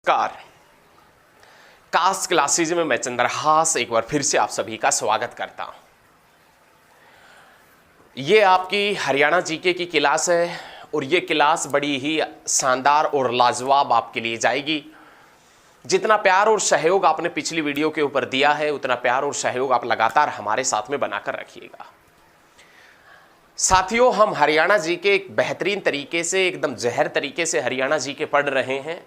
नमस्कार। Cast classes में मैं चंद्रहास एक बार फिर से आप सभी का स्वागत करता हूं। ये आपकी हरियाणा जीके की क्लास है और ये क्लास बड़ी ही शानदार और लाजवाब आपके लिए जाएगी। जितना प्यार और सहयोग आपने पिछली वीडियो के ऊपर दिया है उतना प्यार और सहयोग आप लगातार हमारे साथ में बनाकर रखिएगा। साथियों, हम हरियाणा जीके एक बेहतरीन तरीके से, एकदम जहर तरीके से हरियाणा जीके पढ़ रहे हैं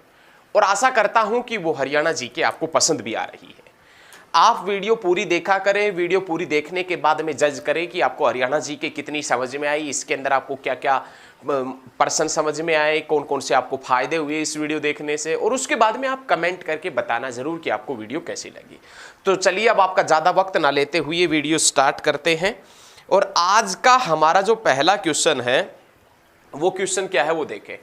और आशा करता हूं कि वो हरियाणा जीके आपको पसंद भी आ रही है। आप वीडियो पूरी देखा करें, वीडियो पूरी देखने के बाद में जज करें कि आपको हरियाणा जीके कितनी समझ में आई, इसके अंदर आपको क्या क्या पर्सन समझ में आए, कौन कौन से आपको फायदे हुए इस वीडियो देखने से, और उसके बाद में आप कमेंट करके बताना जरूर कि आपको वीडियो कैसी लगी। तो चलिए अब आपका ज़्यादा वक्त ना लेते हुए वीडियो स्टार्ट करते हैं। और आज का हमारा जो पहला क्वेश्चन है वो क्वेश्चन क्या है वो देखें।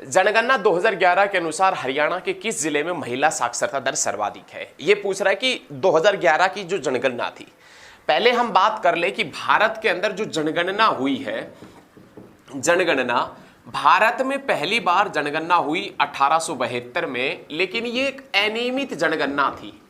जनगणना 2011 के अनुसार हरियाणा के किस जिले में महिला साक्षरता दर सर्वाधिक है? ये पूछ रहा है कि 2011 की जो जनगणना थी, पहले हम बात कर ले कि भारत के अंदर जो जनगणना हुई है, जनगणना भारत में पहली बार जनगणना हुई 1872 में, लेकिन ये एक अनियमित जनगणना थी।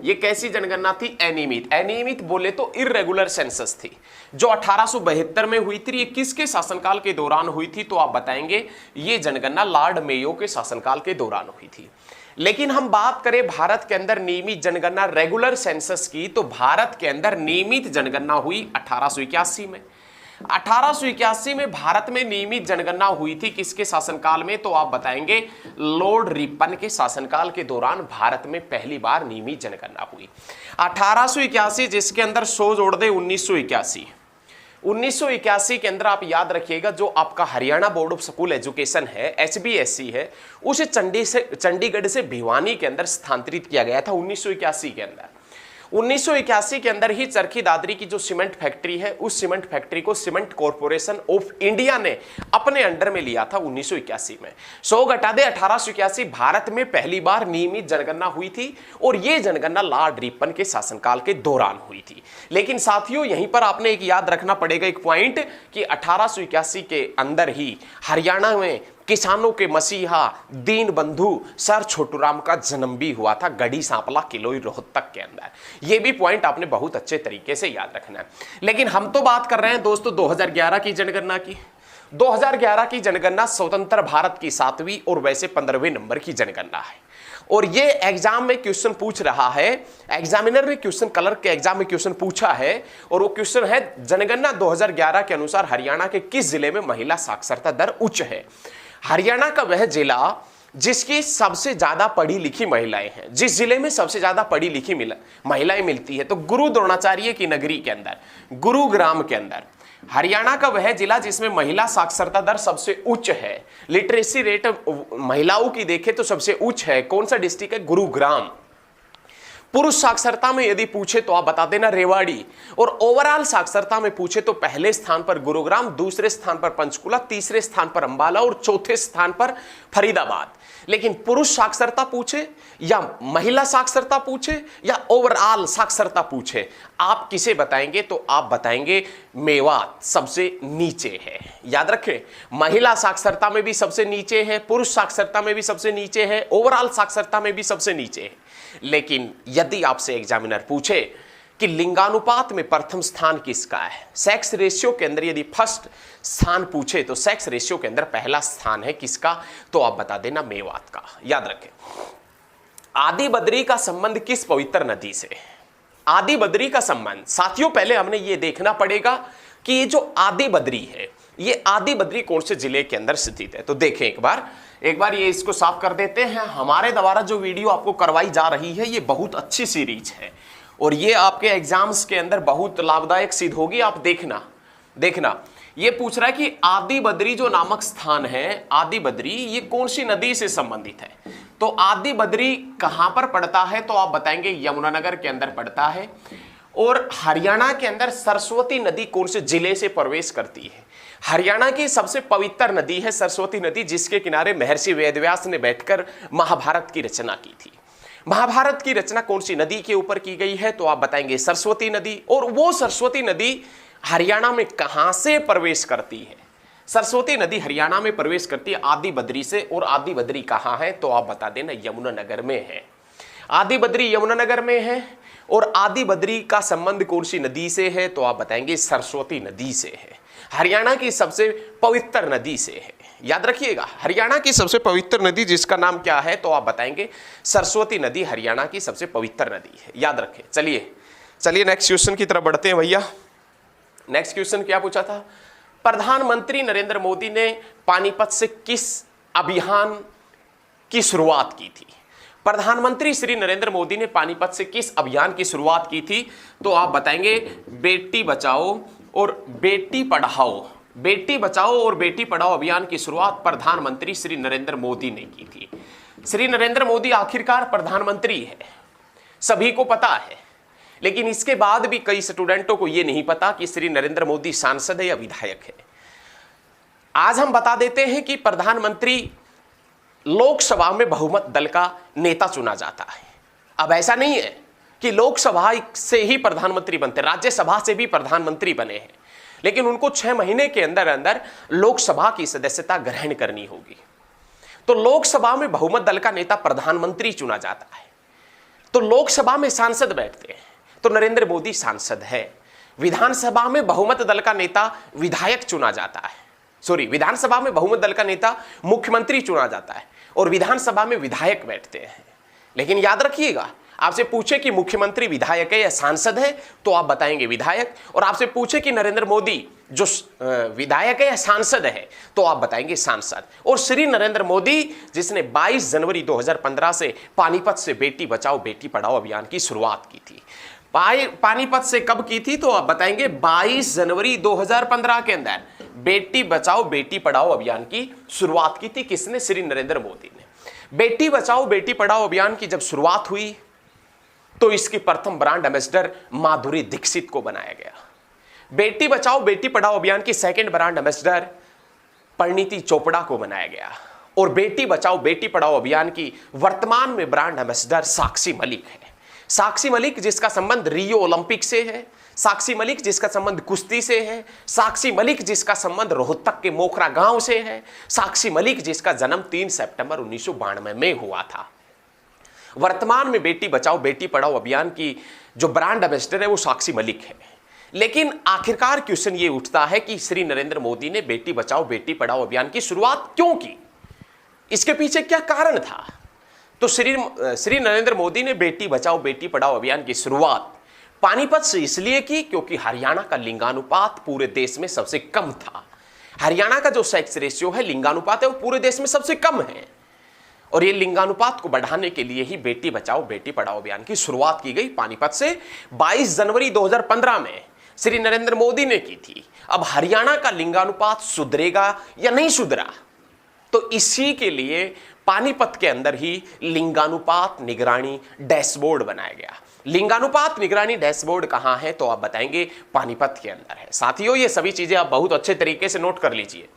ये कैसी जनगणना थी? अनियमित। अनियमित बोले तो इर्रेगुलर सेंसस थी जो 1872 में हुई थी। ये किसके शासनकाल के दौरान हुई थी? तो आप बताएंगे ये जनगणना लॉर्ड मेयो के शासनकाल के दौरान हुई थी। लेकिन हम बात करें भारत के अंदर नियमित जनगणना रेगुलर सेंसस की, तो भारत के अंदर नियमित जनगणना हुई 1881 में। 1881 में भारत में नियमित जनगणना हुई थी किसके शासनकाल में? तो आप बताएंगे लॉर्ड रिपन के शासनकाल के दौरान भारत में पहली बार नियमित जनगणना हुई 1881, जिसके अंदर 100 जोड़ दे 1981। 1981 के अंदर आप याद रखिएगा जो आपका Haryana board of school education है, HBSE है, उसे चंडीगढ़ से भिवानी के अंदर स्थानांतरित किया गया था 1981 के अंदर। 1981 के अंदर ही चरखी दादरी की जो सीमेंट फैक्ट्री है, उस सीमेंट फैक्ट्री को सीमेंट कॉर्पोरेशन ऑफ इंडिया ने अपने अंडर में लिया था 1981 में। 100 घटा दे 1881, भारत में पहली बार नियमित जनगणना हुई थी और यह जनगणना लॉर्ड रिपन के शासनकाल के दौरान हुई थी। लेकिन साथियों यहीं पर आपने एक याद रखना पड़ेगा एक पॉइंट कि 1881 के अंदर ही हरियाणा में किसानों के मसीहा दीन बंधु सर छोटूराम का जन्म भी हुआ था गढ़ी सांपला किलोई रोहतक के अंदर। यह भी पॉइंट आपने बहुत अच्छे तरीके से याद रखना है। लेकिन हम तो बात कर रहे हैं दोस्तों 2011 की जनगणना की। 2011 की जनगणना स्वतंत्र भारत की 7वीं और वैसे 15वें नंबर की जनगणना है और ये एग्जाम में क्वेश्चन पूछ रहा है, एग्जामिनर ने क्वेश्चन क्लर्क के एग्जाम में क्वेश्चन पूछा है और वो क्वेश्चन है जनगणना 2011 के अनुसार हरियाणा के किस जिले में महिला साक्षरता दर उच्च है? हरियाणा का वह जिला जिसकी सबसे ज्यादा पढ़ी लिखी महिलाएं हैं, जिस जिले में सबसे ज्यादा पढ़ी लिखी महिलाएं मिलती है, तो गुरु द्रोणाचार्य की नगरी के अंदर, गुरुग्राम के अंदर हरियाणा का वह जिला जिसमें महिला साक्षरता दर सबसे उच्च है। लिटरेसी रेट महिलाओं की देखें तो सबसे उच्च है। कौन सा डिस्ट्रिक्ट है? गुरुग्राम। पुरुष साक्षरता में यदि पूछे तो आप बता देना रेवाड़ी, और ओवरऑल साक्षरता में पूछे तो पहले स्थान पर गुरुग्राम, दूसरे स्थान पर पंचकुला, तीसरे स्थान पर अंबाला और चौथे स्थान पर फरीदाबाद। लेकिन पुरुष साक्षरता पूछे या महिला साक्षरता पूछे या ओवरऑल साक्षरता पूछे, आप किसे बताएंगे? तो आप बताएंगे मेवात सबसे नीचे है। याद रखें, महिला साक्षरता में भी सबसे नीचे है, पुरुष साक्षरता में भी सबसे नीचे है, ओवरऑल साक्षरता में भी सबसे नीचे है। लेकिन यदि आपसे एग्जामिनर पूछे कि लिंगानुपात में प्रथम स्थान किसका है, सेक्स रेशियो के अंदर यदि फर्स्ट स्थान पूछे तो सेक्स रेशियो के अंदर पहला स्थान है किसका? तो आप बता देना मेवात का। याद रखें, आदि बद्री का संबंध किस पवित्र नदी से? आदि बद्री का संबंध साथियों पहले हमने ये देखना पड़ेगा कि ये जो आदि बद्री है, ये आदि बद्री कौन से जिले के अंदर स्थित है। तो देखें एक बार ये इसको साफ कर देते हैं। हमारे द्वारा जो वीडियो आपको करवाई जा रही है ये बहुत अच्छी सीरीज है और ये आपके एग्जाम्स के अंदर बहुत लाभदायक सिद्ध होगी। आप देखना ये पूछ रहा है कि आदि बद्री जो नामक स्थान है, आदि बद्री ये कौन सी नदी से संबंधित है? तो आदि बद्री कहां पर पड़ता है? तो आप बताएंगे यमुनानगर के अंदर पड़ता है। और हरियाणा के अंदर सरस्वती नदी कौन से जिले से प्रवेश करती है? हरियाणा की सबसे पवित्र नदी है सरस्वती नदी, जिसके किनारे महर्षि वेदव्यास ने बैठकर महाभारत की रचना की थी। महाभारत की रचना कौन सी नदी के ऊपर की गई है? तो आप बताएंगे सरस्वती नदी। और वो सरस्वती नदी हरियाणा में कहां से प्रवेश करती है? सरस्वती नदी हरियाणा में प्रवेश करती है आदि बद्री से, और आदि बद्री कहाँ है तो आप बता देना यमुनानगर में है। आदि बद्री यमुनानगर में है, और आदि बद्री का संबंध कौन सी नदी से है तो आप बताएंगे सरस्वती नदी से है। हरियाणा की सबसे पवित्र नदी से है, याद रखिएगा, हरियाणा की सबसे पवित्र नदी जिसका नाम क्या है तो आप बताएंगे सरस्वती नदी हरियाणा की सबसे पवित्र नदी है, याद रखें। चलिए नेक्स्ट क्वेश्चन की तरफ बढ़ते हैं भैया। नेक्स्ट क्वेश्चन क्या पूछा था, प्रधानमंत्री नरेंद्र मोदी ने पानीपत से किस अभियान की शुरुआत की थी? प्रधानमंत्री श्री नरेंद्र मोदी ने पानीपत से किस अभियान की शुरुआत की थी तो आप बताएंगे बेटी बचाओ और बेटी पढ़ाओ। बेटी बचाओ और बेटी पढ़ाओ अभियान की शुरुआत प्रधानमंत्री श्री नरेंद्र मोदी ने की थी। श्री नरेंद्र मोदी आखिरकार प्रधानमंत्री है, सभी को पता है, लेकिन इसके बाद भी कई स्टूडेंटों को यह नहीं पता कि श्री नरेंद्र मोदी सांसद है या विधायक है। आज हम बता देते हैं कि प्रधानमंत्री लोकसभा में बहुमत दल का नेता चुना जाता है। अब ऐसा नहीं है कि लोकसभा से ही प्रधानमंत्री बनते, राज्यसभा से भी प्रधानमंत्री बने हैं, लेकिन उनको 6 महीने के अंदर अंदर लोकसभा की सदस्यता ग्रहण करनी होगी। तो लोकसभा में बहुमत दल का नेता प्रधानमंत्री चुना जाता है, तो लोकसभा में सांसद बैठते हैं, तो नरेंद्र मोदी सांसद है। विधानसभा में बहुमत दल का नेता विधायक चुना जाता है, विधानसभा में बहुमत दल का नेता मुख्यमंत्री चुना जाता है, और विधानसभा में विधायक बैठते हैं। लेकिन याद रखिएगा, आपसे पूछे कि मुख्यमंत्री विधायक है या सांसद है तो आप बताएंगे विधायक, और आपसे पूछे कि नरेंद्र मोदी जो विधायक है या सांसद है तो आप बताएंगे सांसद। और श्री नरेंद्र मोदी जिसने 22 जनवरी 2015 से पानीपत से बेटी बचाओ बेटी पढ़ाओ अभियान की शुरुआत की थी। पानीपत से कब की थी तो आप बताएंगे 22 जनवरी 2015 के अंदर बेटी बचाओ बेटी पढ़ाओ अभियान की शुरुआत की थी। किसने? श्री नरेंद्र मोदी ने। बेटी बचाओ बेटी पढ़ाओ अभियान की जब शुरुआत हुई तो इसकी प्रथम ब्रांड एम्बेसडर माधुरी दीक्षित को बनाया गया। बेटी बचाओ बेटी पढ़ाओ अभियान की second brand ambassador Parineeti Chopra को बनाया गया, और बेटी बचाओ बेटी पढ़ाओ अभियान की वर्तमान में ब्रांड एम्बेसडर साक्षी मलिक है। साक्षी मलिक जिसका संबंध रियो ओलंपिक से है, साक्षी मलिक जिसका संबंध कुश्ती से है, साक्षी मलिक जिसका संबंध रोहतक के मोखरा गांव से है, साक्षी मलिक जिसका जन्म 3 सितंबर 1992 में हुआ था। वर्तमान में बेटी बचाओ बेटी पढ़ाओ अभियान की जो ब्रांड एम्बेसडर है वो साक्षी मलिक है। लेकिन आखिरकार क्वेश्चन ये उठता है कि श्री नरेंद्र मोदी ने बेटी बचाओ बेटी पढ़ाओ अभियान की शुरुआत क्यों की? इसके पीछे क्या कारण था? तो श्री नरेंद्र मोदी ने बेटी बचाओ बेटी पढ़ाओ अभियान की शुरुआत पानीपत से इसलिए की क्योंकि हरियाणा का लिंगानुपात पूरे देश में सबसे कम था। हरियाणा का जो सेक्स रेशियो है, लिंगानुपात है, वो पूरे देश में सबसे कम है, और ये लिंगानुपात को बढ़ाने के लिए ही बेटी बचाओ बेटी पढ़ाओ अभियान की शुरुआत की गई पानीपत से 22 जनवरी 2015 में श्री नरेंद्र मोदी ने की थी। अब हरियाणा का लिंगानुपात सुधरेगा या नहीं सुधरा, तो इसी के लिए पानीपत के अंदर ही लिंगानुपात निगरानी डैशबोर्ड बनाया गया। लिंगानुपात निगरानी डैशबोर्ड कहां है तो आप बताएंगे पानीपत के अंदर है। साथियों, ये सभी चीजें आप बहुत अच्छे तरीके से नोट कर लीजिए।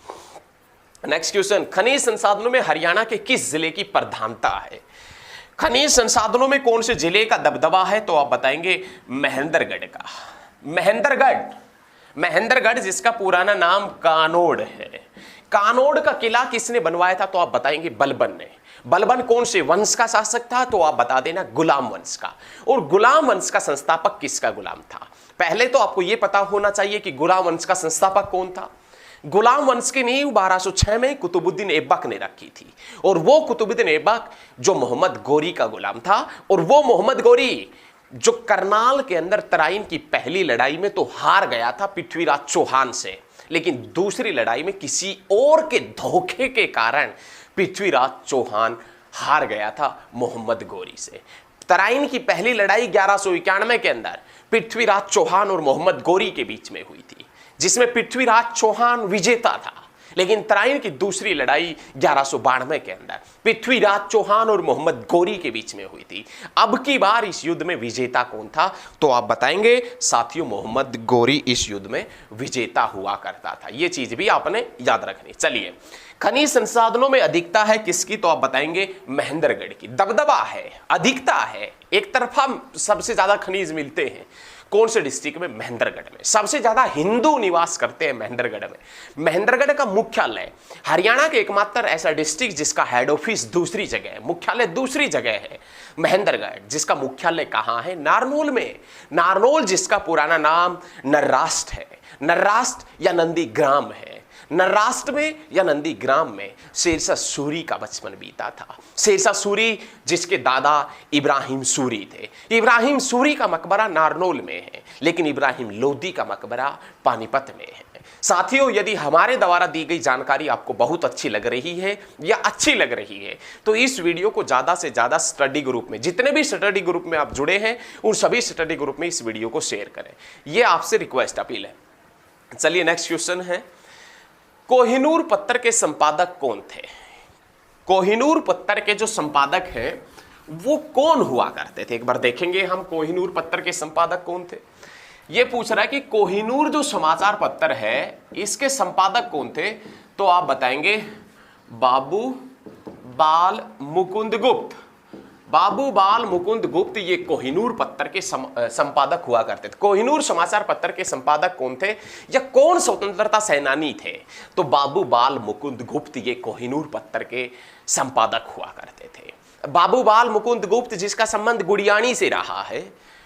नेक्स्ट क्वेश्चन, खनिज संसाधनों में हरियाणा के किस जिले की प्रधानता है? खनिज संसाधनों में कौन से जिले का दबदबा है तो आप बताएंगे महेंद्रगढ़ का। महेंद्रगढ़ जिसका पुराना नाम कानोड़ है। कानोड़ का किला किसने बनवाया था तो आप बताएंगे बलबन ने। बलबन कौन से वंश का शासक था तो आप बता देना गुलाम वंश का। और गुलाम वंश का संस्थापक किसका गुलाम था? पहले तो आपको यह पता होना चाहिए कि गुलाम वंश का संस्थापक कौन था। गुलाम वंश की नींव 1206 में कुतुबुद्दीन ऐबक ने रखी थी, और वो कुतुबुद्दीन ऐबक जो मोहम्मद गोरी का गुलाम था, और वो मोहम्मद गोरी जो करनाल के अंदर तराइन की पहली लड़ाई में तो हार गया था पृथ्वीराज चौहान से, लेकिन दूसरी लड़ाई में किसी और के धोखे के कारण पृथ्वीराज चौहान हार गया था मोहम्मद गोरी से। तराइन की पहली लड़ाई 1191 के अंदर पृथ्वीराज चौहान और मोहम्मद गोरी के बीच में हुई थी, जिसमें पृथ्वीराज चौहान विजेता था। लेकिन तराइन की दूसरी लड़ाई 1192 के अंदर पृथ्वीराज चौहान और मोहम्मद गोरी के बीच में हुई थी। अब की बार इस युद्ध में विजेता कौन था तो आप बताएंगे साथियों मोहम्मद गोरी इस युद्ध में विजेता हुआ करता था। यह चीज भी आपने याद रखनी। चलिए, खनिज संसाधनों में अधिकता है किसकी तो आप बताएंगे महेंद्रगढ़ की। दबदबा है, अधिकता है, एक तरफा सबसे ज्यादा खनिज मिलते हैं। कौन से डिस्ट्रिक्ट में? महेंद्रगढ़ में। सबसे ज्यादा हिंदू निवास करते हैं महेंद्रगढ़ में। महेंद्रगढ़ का मुख्यालय, हरियाणा के एकमात्र ऐसा डिस्ट्रिक्ट जिसका हेड ऑफिस दूसरी जगह है, मुख्यालय दूसरी जगह है, महेंद्रगढ़, जिसका मुख्यालय कहां है? नारनौल में। नारनौल जिसका पुराना नाम नर्राष्ट्र है, नर्राष्ट्र या नंदीग्राम है। नर्राष्ट्र में या नंदीग्राम में शेरशाह सूरी का बचपन बीता था। शेरशाह सूरी जिसके दादा इब्राहिम सूरी थे। इब्राहिम सूरी का मकबरा नारनौल में है, लेकिन इब्राहिम लोदी का मकबरा पानीपत में है। साथियों, यदि हमारे द्वारा दी गई जानकारी आपको बहुत अच्छी लग रही है या अच्छी लग रही है तो इस वीडियो को ज्यादा से ज्यादा स्टडी ग्रुप में, जितने भी स्टडी ग्रुप में आप जुड़े हैं उन सभी स्टडी ग्रुप में इस वीडियो को शेयर करें। यह आपसे रिक्वेस्ट अपील है। चलिए नेक्स्ट क्वेश्चन है, कोहिनूर पत्र के संपादक कौन थे? कोहिनूर पत्र के जो संपादक हैं वो कौन हुआ करते थे? एक बार देखेंगे हम कोहिनूर पत्र के संपादक कौन थे। ये पूछ रहा है कि कोहिनूर जो समाचार पत्र है इसके संपादक कौन थे, तो आप बताएंगे बाबू बाल मुकुंद गुप्त। बाबू बाल मुकुंद गुप्त ये कोहिनूर पत्र के संपादक हुआ करते थे। कोहिनूर समाचार पत्र के संपादक कौन थे या कौन स्वतंत्रता सेनानी थे? तो बाबू बाल मुकुंद गुप्त ये कोहिनूर पत्र के संपादक हुआ करते थे। बाबू बाल मुकुंद गुप्त जिसका संबंध गुड़ियाणी से रहा है,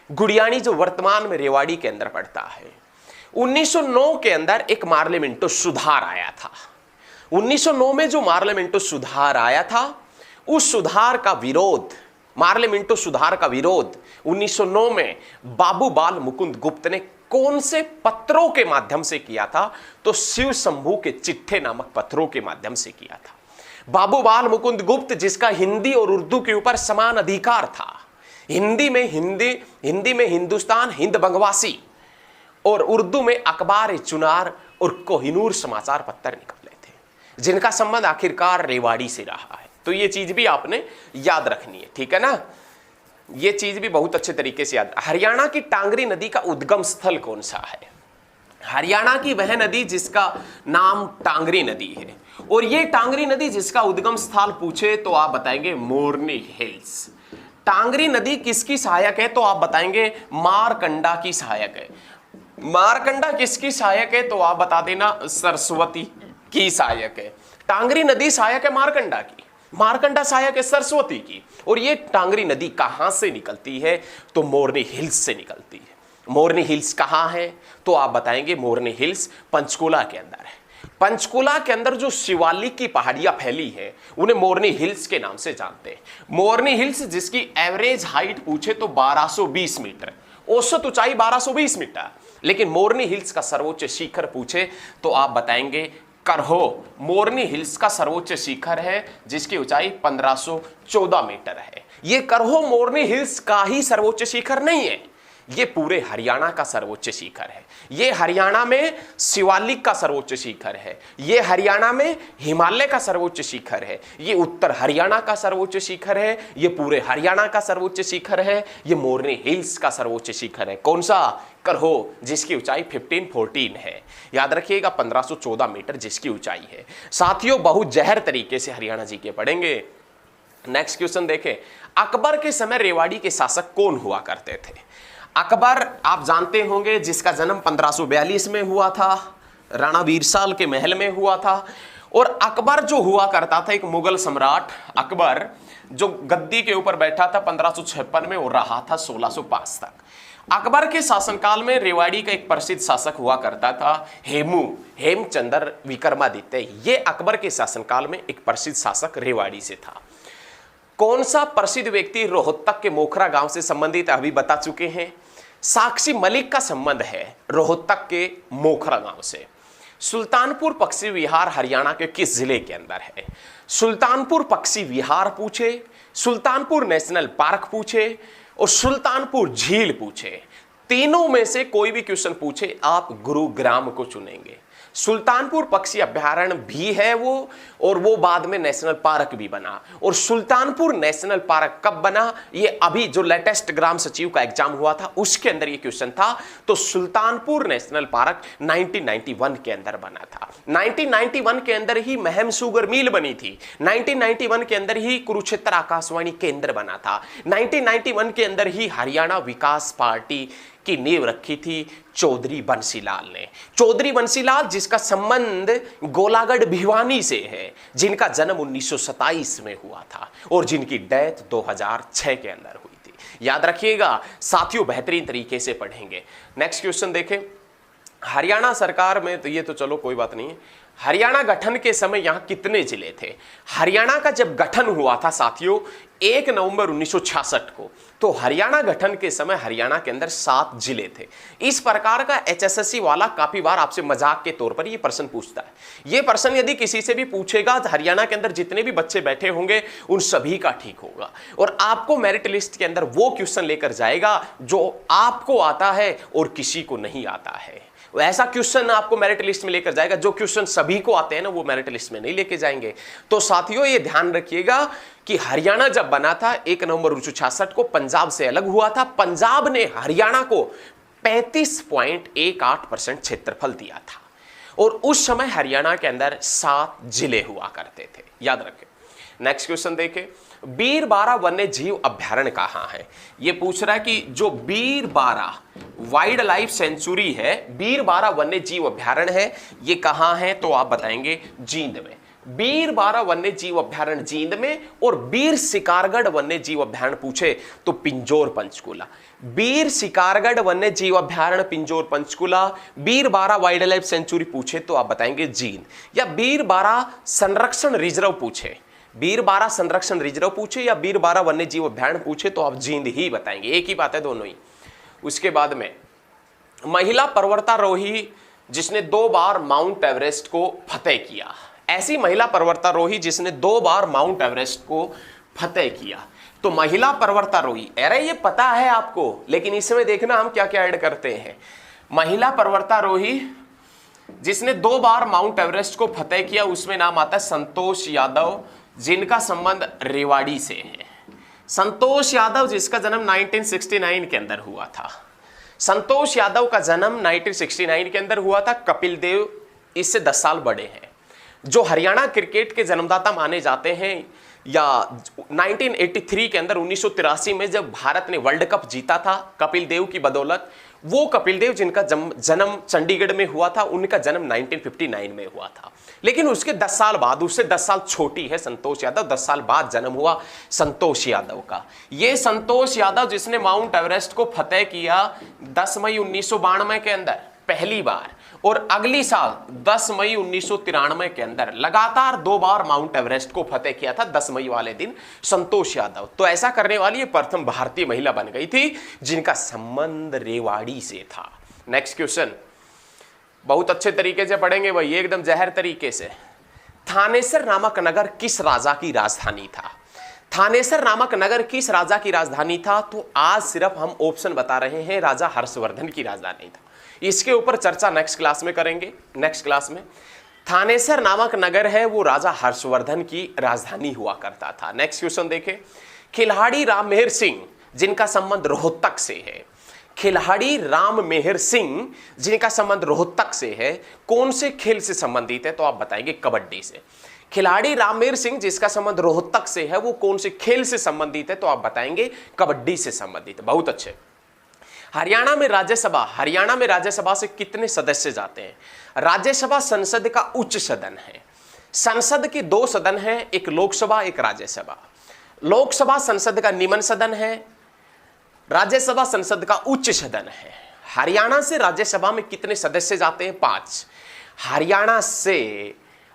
गुड़ियाणी जो वर्तमान में रेवाड़ी के अंदर पड़ता है। 1909 के अंदर एक मार्लिमेंटो सुधार आया था। 1909 में जो मार्लिमेंटो सुधार आया था उस सुधार का विरोध, मार्लिमेंटो सुधार का विरोध 1909 में बाबू बाल मुकुंद गुप्त ने कौन से पत्रों के माध्यम से किया था? तो शिव शंभू के चिट्ठे नामक पत्रों के माध्यम से किया था। बाबू बाल मुकुंद गुप्त जिसका हिंदी और उर्दू के ऊपर समान अधिकार था, हिंदी में हिंदुस्तान हिंद बंगवासी और उर्दू में अखबार चुनार और कोहिनूर समाचार पत्र निकले थे, जिनका संबंध आखिरकार रेवाड़ी से रहा है। तो ये चीज भी आपने याद रखनी है, ठीक है ना? ये चीज भी बहुत अच्छे तरीके से याद। हरियाणा की टांगरी नदी का उद्गम स्थल कौन सा है? हरियाणा की वह नदी जिसका नाम टांगरी नदी है, और ये टांगरी नदी जिसका उद्गम स्थल पूछे तो आप बताएंगे मोरनी हिल्स। टांगरी नदी किसकी सहायक है? तो आप बताएंगे मारकंडा की सहायक है। मारकंडा किसकी सहायक है? तो आप बता देना सरस्वती की सहायक है। टांगरी नदी सहायक है मारकंडा की, मारकंडा सहायक है सरस्वती की। और ये टांगरी नदी कहां से निकलती है? तो मोरनी हिल्स से निकलती है। मोरनी हिल्स कहां है? तो आप बताएंगे मोरनी हिल्स पंचकुला के अंदर है। पंचकुला के अंदर जो शिवालिक की पहाड़ियां फैली है उन्हें मोरनी हिल्स के नाम से जानते हैं। मोरनी हिल्स जिसकी एवरेज हाइट पूछे तो 1220 मीटर, औसत ऊंचाई 1220 मीटर, लेकिन मोरनी हिल्स का सर्वोच्च शिखर पूछे तो आप बताएंगे करहो। मोरनी हिल्स का सर्वोच्च शिखर है जिसकी ऊंचाई 1514 मीटर है। ये करहो मोरनी हिल्स का ही सर्वोच्च शिखर नहीं है, ये पूरे हरियाणा का सर्वोच्च शिखर है। ये हरियाणा में शिवालिक का सर्वोच्च शिखर है, ये हरियाणा में हिमालय का सर्वोच्च शिखर है, ये उत्तर हरियाणा का सर्वोच्च शिखर है, ये पूरे हरियाणा का सर्वोच्च शिखर है, ये मोरनी हिल्स का सर्वोच्च शिखर है। कौन सा? करहो, जिसकी ऊंचाई 1514 है। याद रखिएगा 1514 मीटर जिसकी ऊंचाई है। साथियों, बहुत जहर तरीके से हरियाणा जी के पढ़ेंगे। नेक्स्ट क्वेश्चन देखें, अकबर के समय रेवाड़ी के शासक कौन हुआ करते थे? अकबर आप जानते होंगे जिसका जन्म 1542 में हुआ था, राणा वीरसाल के महल में हुआ था। और अकबर जो हुआ करता था एक मुगल सम्राट, अकबर जो गद्दी के ऊपर बैठा था 1556 में और रहा था 1605 तक। अकबर के शासनकाल में रेवाड़ी का एक प्रसिद्ध शासक हुआ करता था हेमचंद्र विक्रमादित्य। ये अकबर के शासनकाल में एक प्रसिद्ध शासक रेवाड़ी से था। कौन सा प्रसिद्ध व्यक्ति रोहतक के मोखरा गांव से संबंधित अभी बता चुके हैं। साक्षी मलिक का संबंध है रोहतक के मोखरा गांव से। सुल्तानपुर पक्षी विहार हरियाणा के किस जिले के अंदर है? सुल्तानपुर पक्षी विहार पूछे, सुल्तानपुर नेशनल पार्क पूछे और सुल्तानपुर झील पूछे, तीनों में से कोई भी क्वेश्चन पूछे आप गुरुग्राम को चुनेंगे। सुल्तानपुर पक्षी अभ्यारण्य भी है वो, और वो बाद में नेशनल पार्क भी बना। और सुल्तानपुर नेशनल पार्क कब बना? ये अभी जो लेटेस्ट ग्राम सचिव का एग्जाम हुआ था उसके अंदर ये क्वेश्चन था। तो सुल्तानपुर नेशनल पार्क 1991 के अंदर बना था। 1991 के अंदर ही महम शुगर मिल बनी थी। 1991 के अंदर ही कुरुक्षेत्र आकाशवाणी केंद्र बना था। 1991 के अंदर ही हरियाणा विकास पार्टी की नींव रखी थी चौधरी बंसीलाल ने। चौधरी बंसीलाल जिसका संबंध गोलागढ़ भिवानी से है, जिनका जन्म 1927 में हुआ था और जिनकी डेथ 2006 के अंदर हुई थी। याद रखिएगा साथियों, बेहतरीन तरीके से पढ़ेंगे। नेक्स्ट क्वेश्चन देखें, हरियाणा सरकार में, तो ये तो चलो कोई बात नहीं है, हरियाणा गठन के समय यहां कितने जिले थे? हरियाणा का जब गठन हुआ था साथियों 1 नवंबर 1966 को, तो हरियाणा गठन के समय हरियाणा के अंदर 7 जिले थे। इस प्रकार का एचएसएससी वाला काफी बार आपसे मजाक के तौर पर ये प्रश्न पूछता है। ये प्रश्न यदि किसी से भी पूछेगा तो हरियाणा के अंदर जितने भी बच्चे बैठे होंगे उन सभी का ठीक होगा, और आपको मेरिट लिस्ट के अंदर वो क्वेश्चन लेकर जाएगा जो आपको आता है और किसी को नहीं आता है। ऐसा क्वेश्चन आपको मेरिट लिस्ट में लेकर जाएगा, जो क्वेश्चन सभी को आते हैं ना वो मेरिट लिस्ट में नहीं लेके जाएंगे। तो साथियों ये ध्यान रखिएगा कि हरियाणा जब बना था 1 नवंबर 1966 को, पंजाब से अलग हुआ था। पंजाब ने हरियाणा को 35.18% क्षेत्रफल दिया था और उस समय हरियाणा के अंदर 7 जिले हुआ करते थे, याद रखें। नेक्स्ट क्वेश्चन देखें, बीरबारा वन्य जीव अभ्यारण्य कहां है? ये पूछ रहा है कि जो बीरबारा वाइल्ड लाइफ सेंचुरी है, बीरबारा वन्य जीव अभ्यारण्य है, ये कहां है? तो आप बताएंगे जींद में। बीरबारा वन्य जीव अभ्यारण्य जींद में, और बीर शिकारगढ़ वन्य जीव अभ्यारण्य पूछे तो पिंजौर पंचकुला। बीर शिकारगढ़ वन्य जीव अभ्यारण्य Pinjore Panchkula. Birbara wildlife sanctuary पूछे तो आप बताएंगे जींद। या बीरबारा संरक्षण रिजर्व पूछे, बीरबारा संरक्षण रिजर्व पूछे या बीरबारा वन्य जीव अभ्यारण्य पूछे तो आप जींद ही बताएंगे, एक ही बात है दोनों ही। उसके बाद में महिला पर्वतारोही जिसने 2 बार माउंट एवरेस्ट को फतेह किया, ऐसी महिला पर्वतारोही जिसने 2 बार माउंट एवरेस्ट को फतेह किया। तो महिला पर्वतारोही, अरे ये पता है आपको, लेकिन इसमें देखना हम क्या क्या ऐड करते हैं। महिला पर्वतारोही जिसने 2 बार माउंट एवरेस्ट को फतेह किया, उसमें नाम आता है संतोष यादव, जिनका संबंध रेवाड़ी से है। संतोष यादव जिसका जन्म 1969 के अंदर हुआ था। संतोष यादव का जन्म 1969 के अंदर हुआ था। कपिल देव इससे 10 साल बड़े हैं। जो हरियाणा क्रिकेट के जन्मदाता माने जाते हैं, या 1983 के अंदर 1983 में जब भारत ने वर्ल्ड कप जीता था कपिल देव की बदौलत, वो कपिल देव जिनका जन्म चंडीगढ़ में हुआ था, उनका जन्म 1959 में हुआ था। लेकिन उसके 10 साल बाद, उससे 10 साल छोटी है संतोष यादव, 10 साल बाद जन्म हुआ संतोष यादव का। ये संतोष यादव जिसने माउंट एवरेस्ट को फतेह किया 10 मई 1992 के अंदर पहली बार, और अगली साल 10 मई 1993 के अंदर लगातार 2 बार माउंट एवरेस्ट को फतेह किया था 10 मई वाले दिन संतोष यादव। तो ऐसा करने वाली ये प्रथम भारतीय महिला बन गई थी जिनका संबंध रेवाड़ी से था। नेक्स्ट क्वेश्चन बहुत अच्छे तरीके से पढ़ेंगे भाई, एकदम जहर तरीके से। थानेसर नामक नगर किस राजा की राजधानी था? थानेसर नामक नगर किस राजा की राजधानी था? तो आज सिर्फ हम ऑप्शन बता रहे हैं, राजा हर्षवर्धन की राजधानी था। इसके ऊपर चर्चा नेक्स्ट क्लास में करेंगे। नेक्स्ट क्लास में थानेसर नामक नगर है वो राजा हर्षवर्धन की राजधानी हुआ करता था। नेक्स्ट क्वेश्चन देखें, खिलाड़ी राम मेहर सिंह जिनका संबंध रोहतक से है, खिलाड़ी राम मेहर सिंह जिनका संबंध रोहतक से है, कौन से खेल से संबंधित है? तो आप बताएंगे कबड्डी से। खिलाड़ी रामवीर सिंह जिसका संबंध रोहतक से है वो कौन से खेल से संबंधित है? तो आप बताएंगे कबड्डी से संबंधित है। बहुत अच्छे। हरियाणा में राज्यसभा से कितने सदस्य जाते हैं? राज्यसभा संसद का उच्च सदन है। संसद के 2 सदन हैं, एक लोकसभा एक राज्यसभा। लोकसभा संसद का निम्न सदन है, राज्यसभा संसद का उच्च सदन है। हरियाणा से राज्यसभा में कितने सदस्य जाते हैं? 5।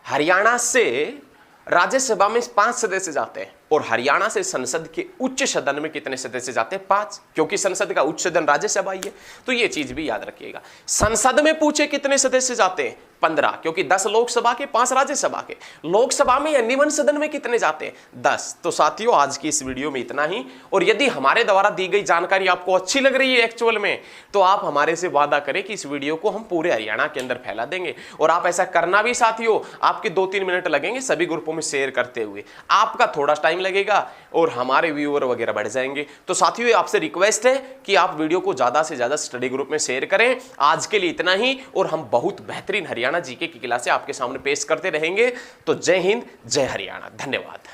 हरियाणा से राज्यसभा में 5 सदस्य जाते हैं, और हरियाणा से संसद के उच्च सदन में कितने सदस्य जाते हैं? 5, क्योंकि संसद का उच्च सदन राज्यसभा ही है। तो ये चीज भी याद रखिएगा। संसद में पूछे कितने सदस्य जाते हैं? 15, क्योंकि 10 लोकसभा के 5 राज्यसभा के। लोकसभा में या निम्न सदन में कितने जाते हैं? 10। तो साथियों आज की इस वीडियो में इतना ही, और यदि हमारे द्वारा दी गई जानकारी आपको अच्छी लग रही है एक्चुअल में, तो आप हमारे से वादा करें कि इस वीडियो को हम पूरे हरियाणा के अंदर फैला देंगे। और आप ऐसा करना भी साथियों, आपके 2-3 मिनट लगेंगे सभी ग्रुपों में शेयर करते हुए, आपका थोड़ा टाइम लगेगा और हमारे व्यूअर वगैरह बढ़ जाएंगे। तो साथियों आपसे रिक्वेस्ट है कि आप वीडियो को ज्यादा से ज्यादा स्टडी ग्रुप में शेयर करें। आज के लिए इतना ही, और हम बहुत बेहतरीन हरियाणा जीके की क्लासें आपके सामने पेश करते रहेंगे। तो जय हिंद, जय हरियाणा, धन्यवाद।